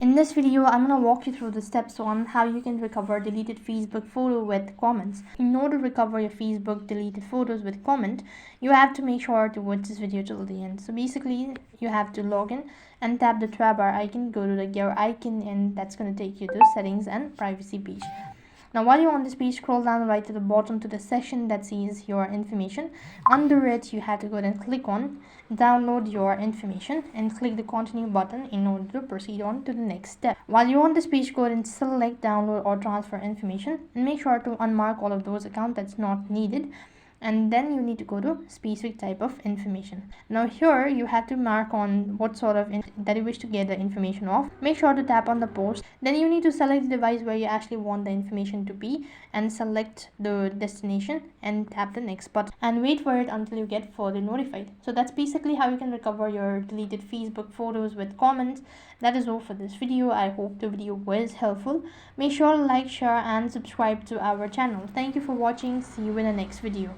In this video, I'm going to walk you through the steps on how you can recover deleted Facebook photo with comments. In order to recover your Facebook deleted photos with comment, you have to make sure to watch this video till the end. So basically, you have to log in and tap the tab bar icon, go to the gear icon, and that's going to take you to settings and privacy page. Now while you're on this page, scroll down right to the bottom to the section that says your information. Under it, you have to go and click on download your information and click the continue button in order to proceed on to the next step. While you're on this page, go ahead and select download or transfer information and make sure to unmark all of those accounts that's not needed. And then you need to go to specific type of information. Now here you have to mark on what sort of that you wish to get the information of. Make sure to tap on the post. Then you need to select the device where you actually want the information to be and select the destination and tap the next button and wait for it until you get further notified. So that's basically how you can recover your deleted Facebook photos with comments. That is all for this video. I hope the video was helpful. Make sure to like, share and subscribe to our channel. Thank you for watching. See you in the next video.